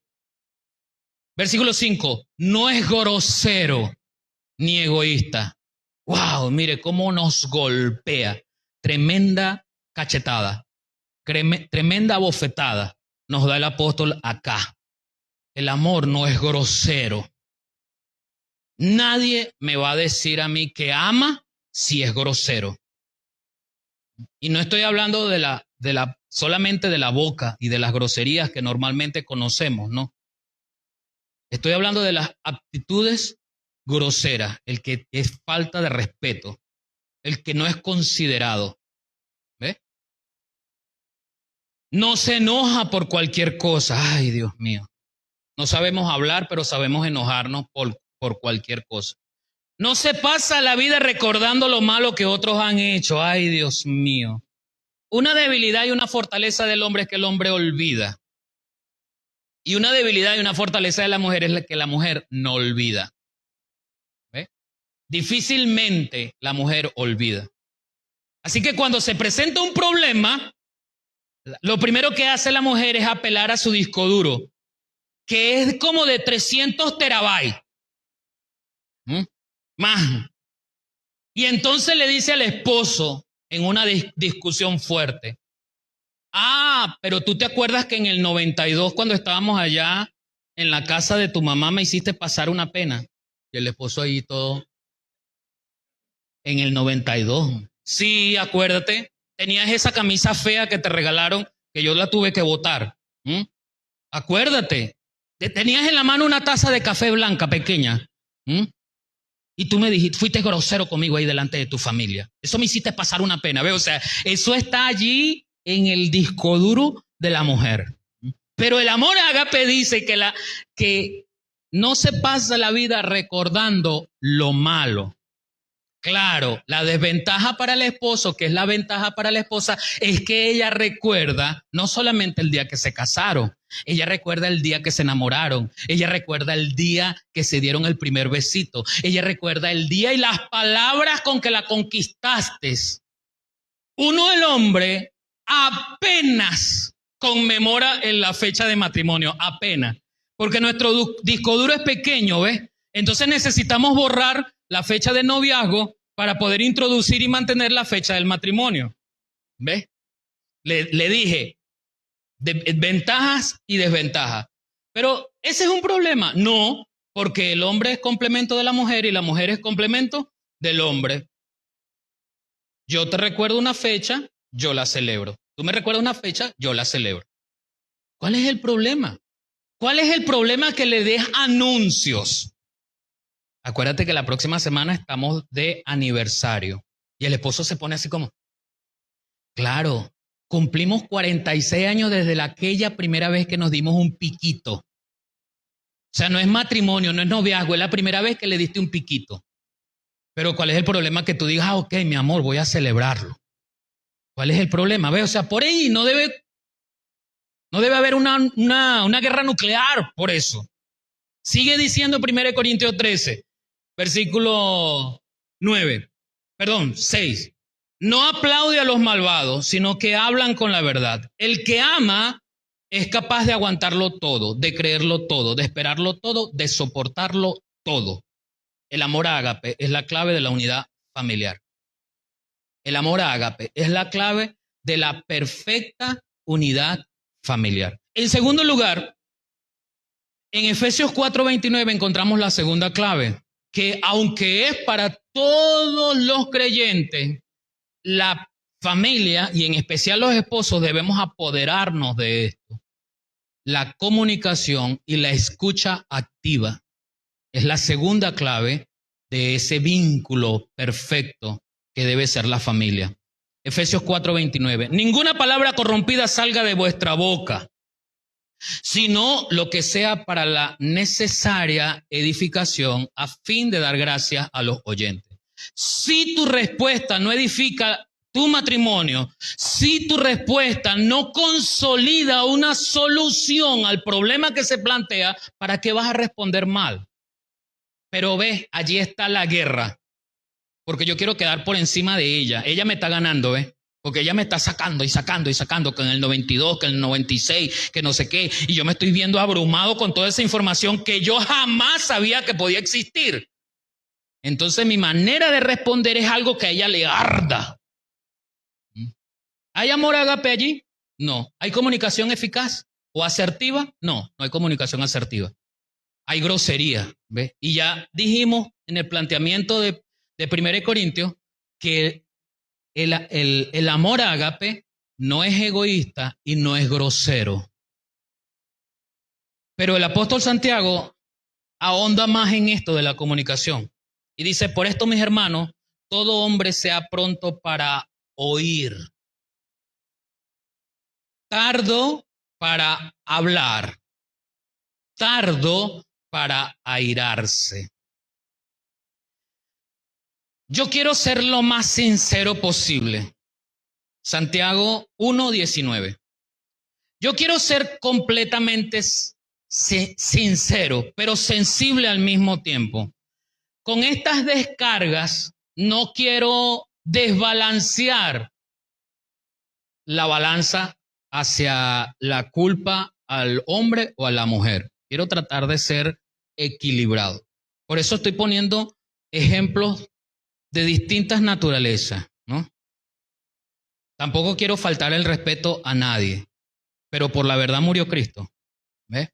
Versículo 5. No es grosero ni egoísta. Wow, mire cómo nos golpea. Tremenda cachetada, tremenda bofetada nos da el apóstol acá. El amor no es grosero. Nadie me va a decir a mí que ama si es grosero. Y no estoy hablando solamente de la boca y de las groserías que normalmente conocemos, ¿no? Estoy hablando de las actitudes groseras, el que es falta de respeto, el que no es considerado. ¿Ves? No se enoja por cualquier cosa. Ay, Dios mío. No sabemos hablar, pero sabemos enojarnos por cualquier cosa. No se pasa la vida recordando lo malo que otros han hecho. Ay, Dios mío. Una debilidad y una fortaleza del hombre es que el hombre olvida. Y una debilidad y una fortaleza de la mujer es la que la mujer no olvida. ¿Ve? Difícilmente la mujer olvida. Así que cuando se presenta un problema, lo primero que hace la mujer es apelar a su disco duro, que es como de 300 terabytes. Más. Y entonces le dice al esposo en una discusión fuerte, pero tú te acuerdas que en el 92 cuando estábamos allá en la casa de tu mamá me hiciste pasar una pena. Y el esposo ahí todo, en el 92. Sí, acuérdate, tenías esa camisa fea que te regalaron que yo la tuve que botar. Acuérdate, tenías en la mano una taza de café blanca pequeña. Y tú me dijiste, fuiste grosero conmigo ahí delante de tu familia. Eso me hiciste pasar una pena, ¿ve? O sea, eso está allí en el disco duro de la mujer. Pero el amor ágape dice que no se pasa la vida recordando lo malo. Claro, la desventaja para el esposo, que es la ventaja para la esposa, es que ella recuerda no solamente el día que se casaron, ella recuerda el día que se enamoraron, ella recuerda el día que se dieron el primer besito, ella recuerda el día y las palabras con que la conquistaste. Uno, el hombre, apenas conmemora en la fecha de matrimonio, apenas, porque nuestro disco duro es pequeño, ¿ves? Entonces necesitamos borrar la fecha de noviazgo para poder introducir y mantener la fecha del matrimonio. ¿Ves? Le dije, ventajas y desventajas. Pero ese es un problema. No, porque el hombre es complemento de la mujer y la mujer es complemento del hombre. Yo te recuerdo una fecha, yo la celebro. Tú me recuerdas una fecha, yo la celebro. ¿Cuál es el problema? ¿Cuál es el problema que le des anuncios? Acuérdate que la próxima semana estamos de aniversario. Y el esposo se pone así como, claro, cumplimos 46 años desde aquella primera vez que nos dimos un piquito. O sea, no es matrimonio, no es noviazgo, es la primera vez que le diste un piquito. Pero ¿cuál es el problema? Que tú digas, ok, mi amor, voy a celebrarlo. ¿Cuál es el problema? ¿Ves? O sea, por ahí no debe haber una guerra nuclear por eso. Sigue diciendo 1 Corintios 13. Versículo 6. No aplaude a los malvados, sino que hablan con la verdad. El que ama es capaz de aguantarlo todo, de creerlo todo, de esperarlo todo, de soportarlo todo. El amor ágape es la clave de la unidad familiar. El amor ágape es la clave de la perfecta unidad familiar. En segundo lugar, en Efesios 4:29 encontramos la segunda clave, que aunque es para todos los creyentes, la familia y en especial los esposos debemos apoderarnos de esto. la comunicación y la escucha activa. Es la segunda clave de ese vínculo perfecto que debe ser la familia. Efesios 4:29. Ninguna palabra corrompida salga de vuestra boca, sino lo que sea para la necesaria edificación a fin de dar gracias a los oyentes. Si tu respuesta no edifica tu matrimonio, si tu respuesta no consolida una solución al problema que se plantea, ¿para qué vas a responder mal? Pero ve, allí está la guerra, porque yo quiero quedar por encima de ella. Ella me está ganando, ¿ves? Porque ella me está sacando y sacando y sacando, que en el 92, que en el 96, que no sé qué, y yo me estoy viendo abrumado con toda esa información que yo jamás sabía que podía existir. Entonces mi manera de responder es algo que a ella le arda. ¿Hay amor ágape allí? No. ¿Hay comunicación eficaz o asertiva? No, no hay comunicación asertiva. Hay grosería, ¿ves? Y ya dijimos en el planteamiento de 1 Corintios que el amor ágape no es egoísta y no es grosero. Pero el apóstol Santiago ahonda más en esto de la comunicación. Y dice, por esto, mis hermanos, todo hombre sea pronto para oír, tardo para hablar, tardo para airarse. Yo quiero ser lo más sincero posible. Santiago 1:19. Yo quiero ser completamente sincero, pero sensible al mismo tiempo. Con estas descargas no quiero desbalancear la balanza hacia la culpa al hombre o a la mujer. Quiero tratar de ser equilibrado. Por eso estoy poniendo ejemplos de distintas naturalezas, ¿no? Tampoco quiero faltar el respeto a nadie, pero por la verdad murió Cristo, ¿ves?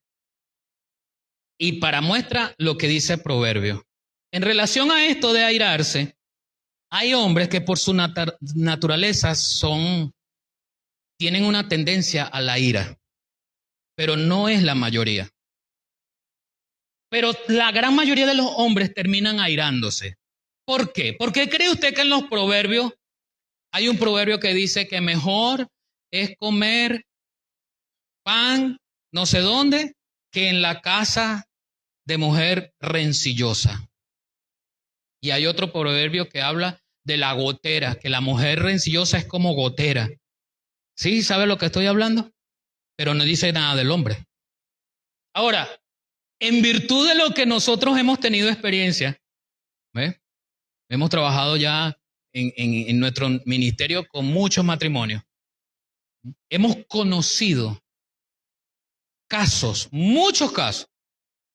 Y para muestra lo que dice Proverbio. En relación a esto de airarse, hay hombres que por su naturaleza tienen una tendencia a la ira, pero no es la mayoría. Pero la gran mayoría de los hombres terminan airándose. ¿Por qué? ¿Por qué cree usted que en los proverbios hay un proverbio que dice que mejor es comer pan no sé dónde que en la casa de mujer rencillosa? Y hay otro proverbio que habla de la gotera, que la mujer rencillosa es como gotera. ¿Sí? ¿Sabe lo que estoy hablando? Pero no dice nada del hombre. Ahora, en virtud de lo que nosotros hemos tenido experiencia, ¿ves? Hemos trabajado ya en nuestro ministerio con muchos matrimonios. Hemos conocido casos, muchos casos,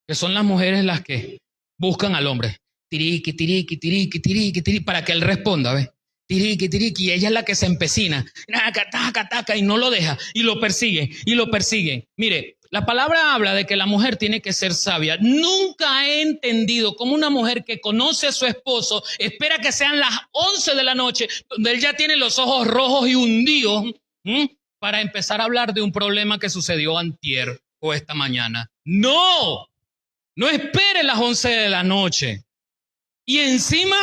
que son las mujeres las que buscan al hombre. Tiriqui, tiriqui, tiriqui, tiriqui, tiriqui, para que él responda, ¿ves? Tiriqui, tiriqui, y ella es la que se empecina, taca, taca, taca, y no lo deja, y lo persigue, y lo persigue. Mire, la palabra habla de que la mujer tiene que ser sabia. Nunca he entendido cómo una mujer que conoce a su esposo espera que sean las 11 de la noche, donde él ya tiene los ojos rojos y hundidos, para empezar a hablar de un problema que sucedió antier o esta mañana. No, no espere las 11 de la noche. Y encima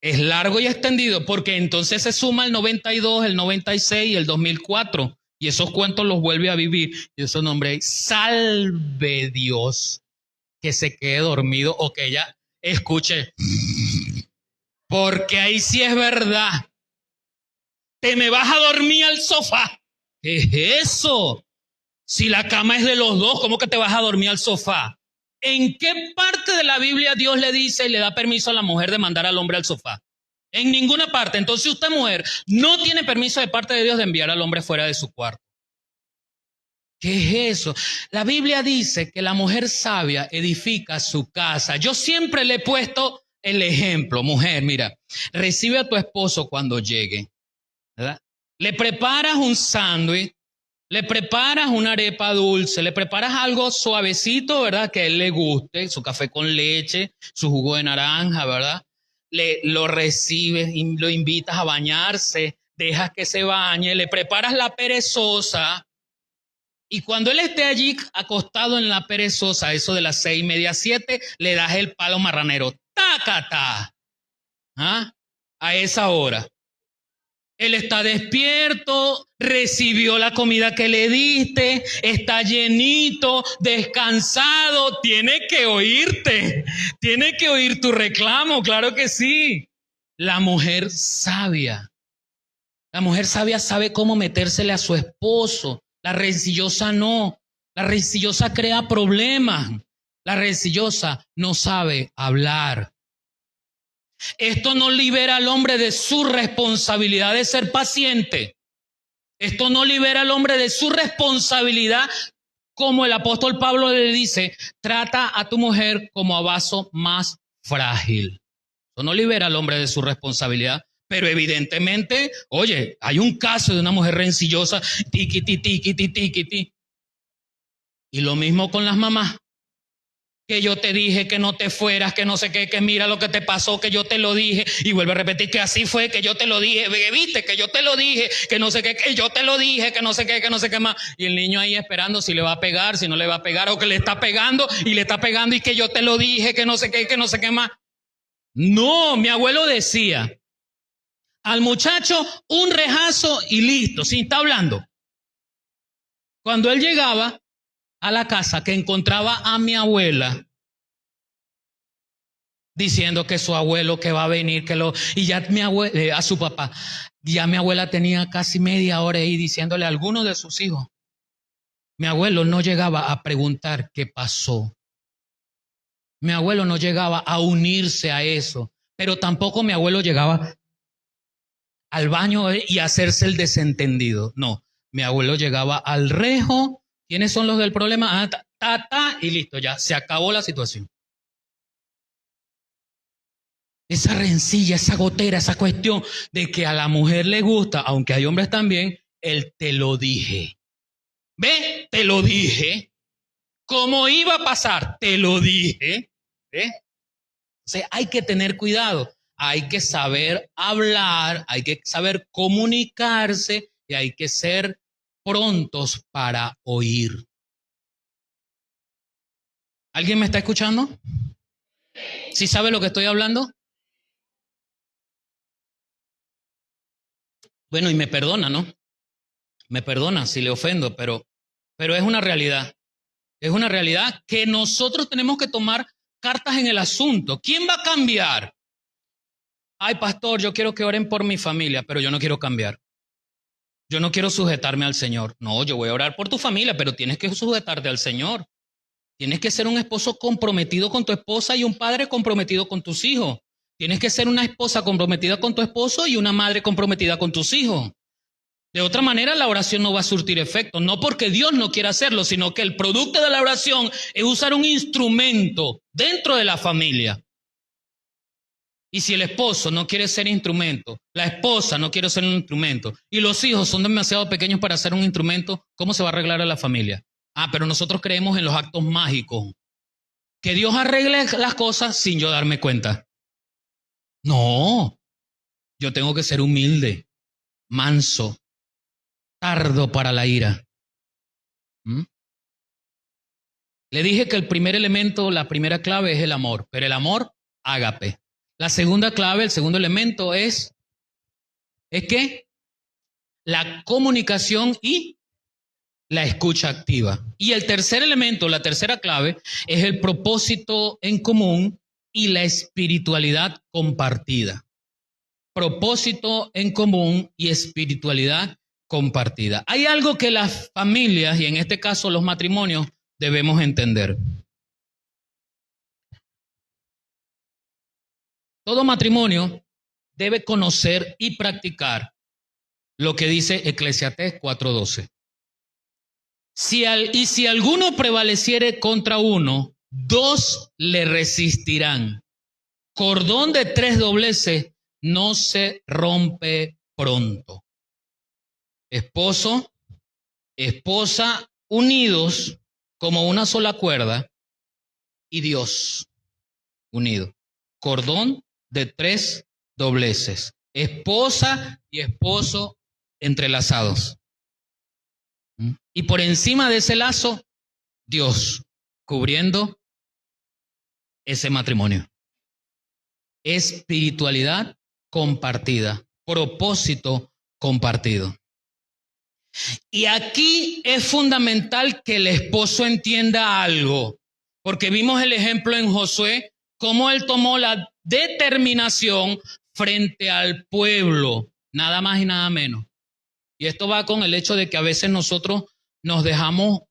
es largo y extendido, porque entonces se suma el 92, el 96 y el 2004. Y esos cuentos los vuelve a vivir. Y eso nombre, salve Dios que se quede dormido o que ella escuche. Porque ahí sí es verdad. Te me vas a dormir al sofá. ¿Qué es eso? Si la cama es de los dos, ¿cómo que te vas a dormir al sofá? ¿En qué parte de la Biblia Dios le dice y le da permiso a la mujer de mandar al hombre al sofá? En ninguna parte. Entonces usted, mujer, no tiene permiso de parte de Dios de enviar al hombre fuera de su cuarto. ¿Qué es eso? La Biblia dice que la mujer sabia edifica su casa. Yo siempre le he puesto el ejemplo. Mujer, mira, recibe a tu esposo cuando llegue, ¿verdad? Le preparas un sándwich, le preparas una arepa dulce, le preparas algo suavecito, ¿verdad? Que a él le guste, su café con leche, su jugo de naranja, ¿verdad? Lo recibes, lo invitas a bañarse, dejas que se bañe, le preparas la perezosa, Y cuando él esté allí acostado en la perezosa, eso de las 6:30, 7, le das el palo marranero. ¡Tácata! ¿Ah? A esa hora. Él está despierto, recibió la comida que le diste, está llenito, descansado, tiene que oírte, tiene que oír tu reclamo, claro que sí. La mujer sabia sabe cómo metérsele a su esposo, la rencillosa no, la rencillosa crea problemas, la rencillosa no sabe hablar. Esto no libera al hombre de su responsabilidad de ser paciente. Esto no libera al hombre de su responsabilidad, como el apóstol Pablo le dice, trata a tu mujer como a vaso más frágil. Esto no libera al hombre de su responsabilidad, pero evidentemente, oye, hay un caso de una mujer rencillosa, tiquiti, tiquiti, tiquiti. Y lo mismo con las mamás. Que yo te dije que no te fueras, que no sé qué, que mira lo que te pasó, que yo te lo dije, y vuelve a repetir que así fue, que yo te lo dije, viste, que yo te lo dije, que no sé qué, que yo te lo dije, que no sé qué, que no sé qué más. Y el niño ahí esperando si le va a pegar, si no le va a pegar, o que le está pegando y que yo te lo dije, que no sé qué, que no sé qué más. No, mi abuelo decía, al muchacho un rejazo y listo, sí, está hablando. Cuando él llegaba a la casa, que encontraba a mi abuela diciendo que su abuelo que va a venir, y ya mi abuela, a su papá, ya mi abuela tenía casi media hora ahí diciéndole a alguno de sus hijos. Mi abuelo no llegaba a preguntar qué pasó. Mi abuelo no llegaba a unirse a eso, pero tampoco mi abuelo llegaba al baño y a hacerse el desentendido. No, mi abuelo llegaba al rejo. ¿Quiénes son los del problema? Y listo, ya se acabó la situación. Esa rencilla, esa gotera, esa cuestión de que a la mujer le gusta, aunque hay hombres también, el te lo dije. ¿Ve? Te lo dije. ¿Cómo iba a pasar? Te lo dije. ¿Ve? O sea, hay que tener cuidado. Hay que saber hablar, hay que saber comunicarse y hay que ser prontos para oír. ¿Alguien me está escuchando? ¿Sí sabe lo que estoy hablando? Bueno, y me perdona, ¿no? Me perdona si le ofendo, pero es una realidad. Es una realidad que nosotros tenemos que tomar cartas en el asunto. ¿Quién va a cambiar? Ay, pastor, yo quiero que oren por mi familia, pero yo no quiero cambiar. Yo no quiero sujetarme al Señor. No, yo voy a orar por tu familia, pero tienes que sujetarte al Señor. Tienes que ser un esposo comprometido con tu esposa y un padre comprometido con tus hijos. Tienes que ser una esposa comprometida con tu esposo y una madre comprometida con tus hijos. De otra manera, la oración no va a surtir efecto, no porque Dios no quiera hacerlo, sino que el producto de la oración es usar un instrumento dentro de la familia. Y si el esposo no quiere ser instrumento, la esposa no quiere ser un instrumento, y los hijos son demasiado pequeños para ser un instrumento, ¿cómo se va a arreglar a la familia? Pero nosotros creemos en los actos mágicos. Que Dios arregle las cosas sin yo darme cuenta. No, yo tengo que ser humilde, manso, tardo para la ira. ¿Mm? Le dije que el primer elemento, la primera clave es el amor, pero el amor, ágape. La segunda clave, el segundo elemento ¿es qué? La comunicación y la escucha activa. Y el tercer elemento, la tercera clave, es el propósito en común y la espiritualidad compartida. Propósito en común y espiritualidad compartida. Hay algo que las familias, y en este caso los matrimonios, debemos entender. Todo matrimonio debe conocer y practicar lo que dice Eclesiastés 4:12. Si alguno prevaleciere contra uno, dos le resistirán. Cordón de 3 dobleces no se rompe pronto. Esposo, esposa, unidos como una sola cuerda, y Dios unido. Cordón de 3 dobleces. Esposa y esposo entrelazados. Y por encima de ese lazo, Dios cubriendo ese matrimonio. Espiritualidad compartida, propósito compartido. Y aquí es fundamental que el esposo entienda algo, porque vimos el ejemplo en Josué, cómo él tomó la determinación frente al pueblo, nada más y nada menos. Y esto va con el hecho de que a veces nosotros nos dejamos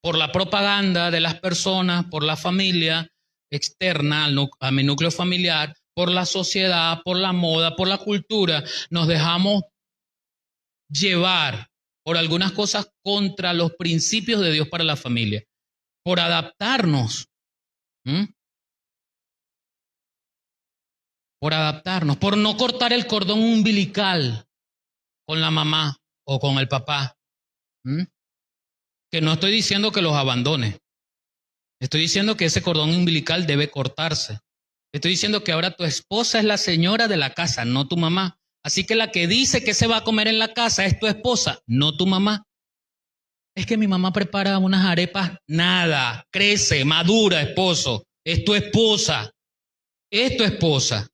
por la propaganda de las personas, por la familia externa a mi núcleo familiar, por la sociedad, por la moda, por la cultura, nos dejamos llevar por algunas cosas contra los principios de Dios para la familia, por adaptarnos, por no cortar el cordón umbilical con la mamá o con el papá. Que no estoy diciendo que los abandone, estoy diciendo que ese cordón umbilical debe cortarse. Estoy diciendo que ahora tu esposa es la señora de la casa, no tu mamá. Así que la que dice que se va a comer en la casa es tu esposa, no tu mamá. Es que mi mamá prepara unas arepas, nada, crece, madura, esposo. Es tu esposa, es tu esposa.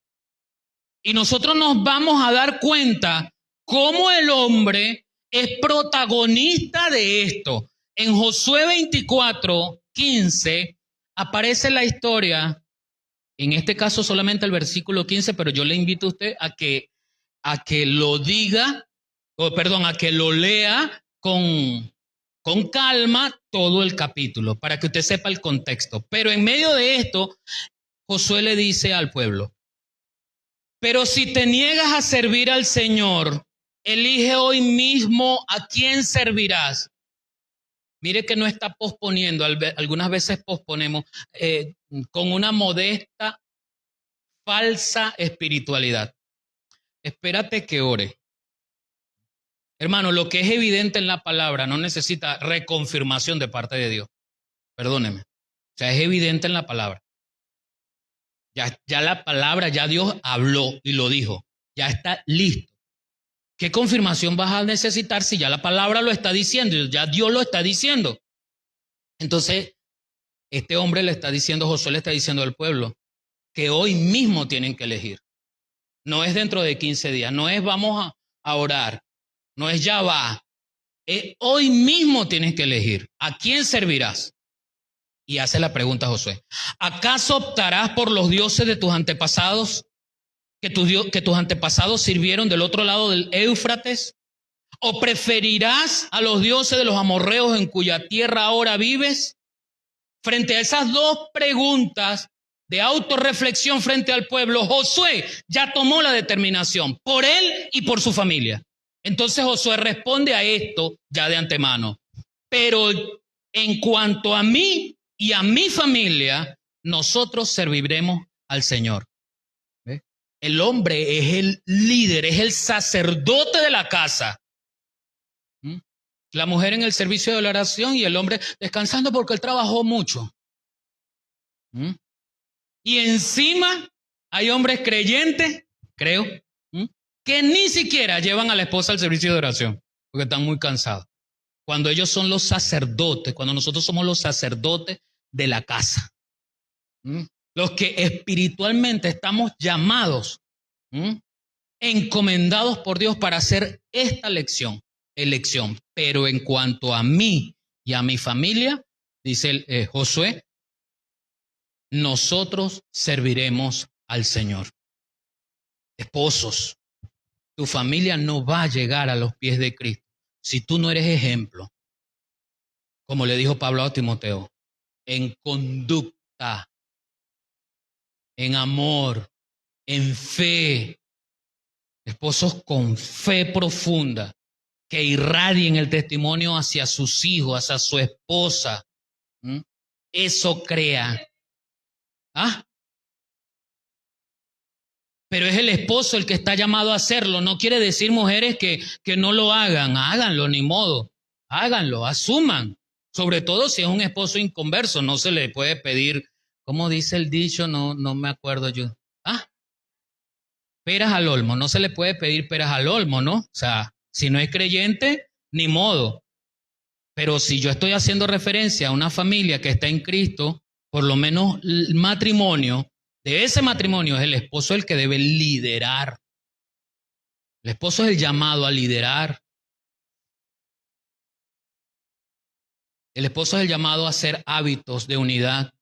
Y nosotros nos vamos a dar cuenta cómo el hombre es protagonista de esto. En Josué 24:15 aparece la historia, en este caso solamente el versículo 15, pero yo le invito a usted a que lo diga, a que lo lea con calma todo el capítulo, para que usted sepa el contexto. Pero en medio de esto, Josué le dice al pueblo: pero si te niegas a servir al Señor, elige hoy mismo a quién servirás. Mire que no está posponiendo, algunas veces posponemos con una modesta, falsa espiritualidad. Espérate que ore. Hermano, lo que es evidente en la palabra no necesita reconfirmación de parte de Dios. Perdóneme. O sea, es evidente en la palabra. Ya la palabra, ya Dios habló y lo dijo. Ya está listo. ¿Qué confirmación vas a necesitar si ya la palabra lo está diciendo? Ya Dios lo está diciendo. Entonces, este hombre le está diciendo, Josué le está diciendo al pueblo, que hoy mismo tienen que elegir. No es dentro de 15 días, no es vamos a orar, no es ya va. Hoy mismo tienes que elegir. ¿A quién servirás? Y hace la pregunta a Josué: ¿acaso optarás por los dioses de tus antepasados? Que tus antepasados sirvieron del otro lado del Éufrates. ¿O preferirás a los dioses de los amorreos en cuya tierra ahora vives? Frente a esas dos preguntas de autorreflexión frente al pueblo, Josué ya tomó la determinación por él y por su familia. Entonces Josué responde a esto ya de antemano: pero en cuanto a mí y a mi familia, nosotros serviremos al Señor. ¿Ve? El hombre es el líder, es el sacerdote de la casa. La mujer en el servicio de la oración y el hombre descansando porque él trabajó mucho. Y encima hay hombres creyentes, creo, que ni siquiera llevan a la esposa al servicio de oración porque están muy cansados. Cuando ellos son los sacerdotes, cuando nosotros somos los sacerdotes de la casa, los que espiritualmente estamos llamados, encomendados por Dios para hacer esta elección. Pero en cuanto a mí y a mi familia, dice Josué, nosotros serviremos al Señor. Esposos, tu familia no va a llegar a los pies de Cristo si tú no eres ejemplo, como le dijo Pablo a Timoteo, en conducta, en amor, en fe. Esposos con fe profunda, que irradien el testimonio hacia sus hijos, hacia su esposa. Eso crea. Pero es el esposo el que está llamado a hacerlo. No quiere decir, mujeres, que no lo hagan. Háganlo, ni modo. Háganlo, asuman. Sobre todo si es un esposo inconverso, no se le puede pedir, ¿cómo dice el dicho? No me acuerdo yo. Peras al olmo. No se le puede pedir peras al olmo, ¿no? O sea, si no es creyente, ni modo. Pero si yo estoy haciendo referencia a una familia que está en Cristo, por lo menos el matrimonio, de ese matrimonio es el esposo el que debe liderar. El esposo es el llamado a liderar. El esposo es el llamado a hacer hábitos de unidad.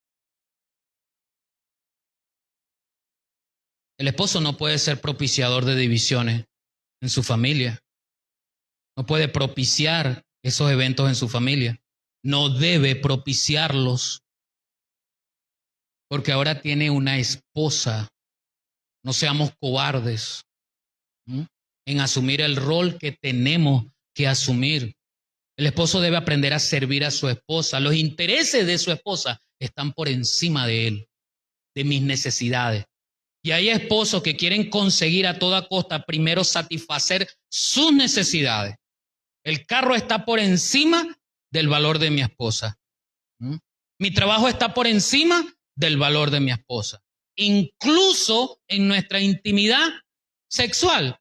El esposo no puede ser propiciador de divisiones en su familia. No puede propiciar esos eventos en su familia. No debe propiciarlos. Porque ahora tiene una esposa. No seamos cobardes en asumir el rol que tenemos que asumir. El esposo debe aprender a servir a su esposa. Los intereses de su esposa están por encima de él, de mis necesidades. Y hay esposos que quieren conseguir a toda costa primero satisfacer sus necesidades. El carro está por encima del valor de mi esposa. Mi trabajo está por encima del valor de mi esposa. Incluso en nuestra intimidad sexual,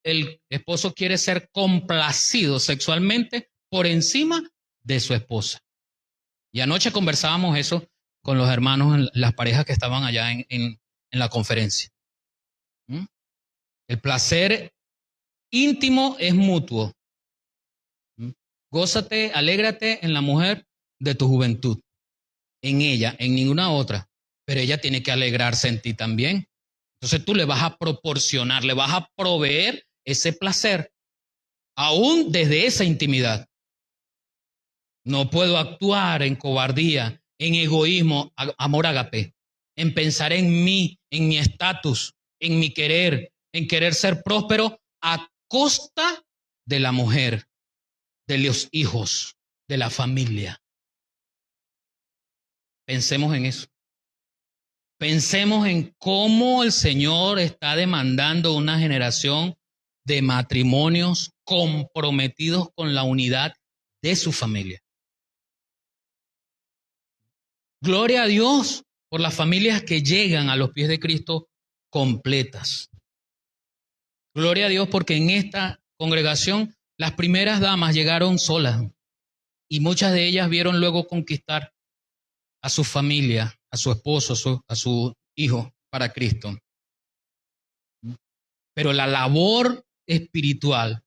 el esposo quiere ser complacido sexualmente por encima de su esposa. Y anoche conversábamos eso con los hermanos, las parejas que estaban allá en la conferencia. El placer íntimo es mutuo. Gózate, alégrate en la mujer de tu juventud, en ella, en ninguna otra, pero ella tiene que alegrarse en ti también. Entonces tú le vas a proporcionar, le vas a proveer ese placer, aún desde esa intimidad. No puedo actuar en cobardía, en egoísmo, amor ágape, en pensar en mí, en mi estatus, en mi querer, en querer ser próspero a costa de la mujer, de los hijos, de la familia. Pensemos en eso. Pensemos en cómo el Señor está demandando una generación de matrimonios comprometidos con la unidad de su familia. Gloria a Dios por las familias que llegan a los pies de Cristo completas. Gloria a Dios porque en esta congregación las primeras damas llegaron solas y muchas de ellas vieron luego conquistar a su familia, a su esposo, a su hijo para Cristo. Pero la labor espiritual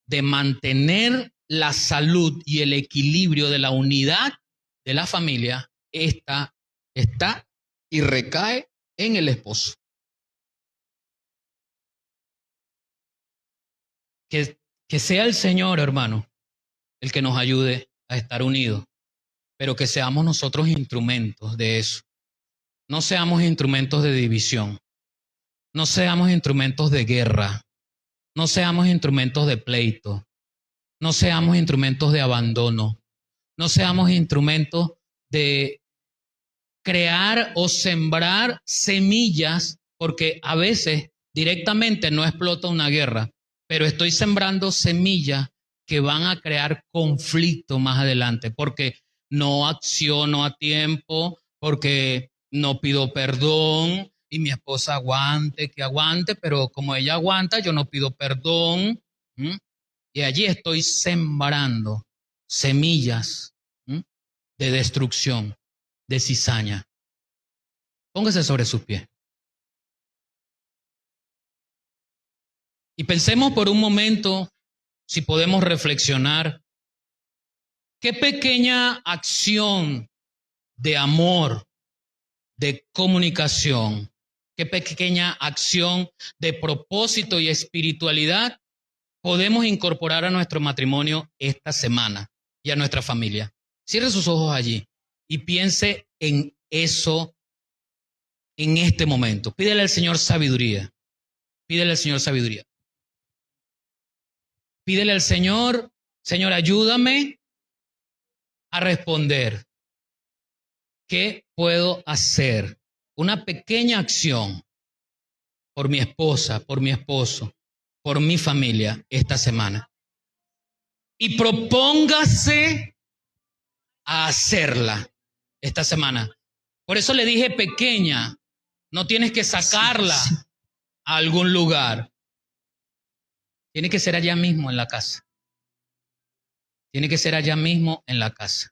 de mantener la salud y el equilibrio de la unidad de la familia está y recae en el esposo. Que sea el Señor, hermano, el que nos ayude a estar unidos, pero que seamos nosotros instrumentos de eso. No seamos instrumentos de división, no seamos instrumentos de guerra, no seamos instrumentos de pleito, no seamos instrumentos de abandono, no seamos instrumentos de crear o sembrar semillas, porque a veces directamente no explota una guerra, pero estoy sembrando semillas que van a crear conflicto más adelante, porque no acciono a tiempo, porque no pido perdón y mi esposa que aguante, pero como ella aguanta, yo no pido perdón. Y allí estoy sembrando semillas de destrucción, de cizaña. Póngase sobre sus pies. Y pensemos por un momento, si podemos reflexionar, qué pequeña acción de amor, de comunicación, qué pequeña acción de propósito y espiritualidad podemos incorporar a nuestro matrimonio esta semana y a nuestra familia. Cierre sus ojos allí y piense en eso en este momento. Pídele al Señor sabiduría. Pídele al Señor sabiduría. Pídele al Señor, Señor, ayúdame a responder. ¿Qué puedo hacer? Una pequeña acción por mi esposa, por mi esposo, por mi familia esta semana. Y propóngase a hacerla esta semana. Por eso le dije pequeña. No tienes que sacarla a algún lugar. Tiene que ser allá mismo en la casa. Tiene que ser allá mismo en la casa.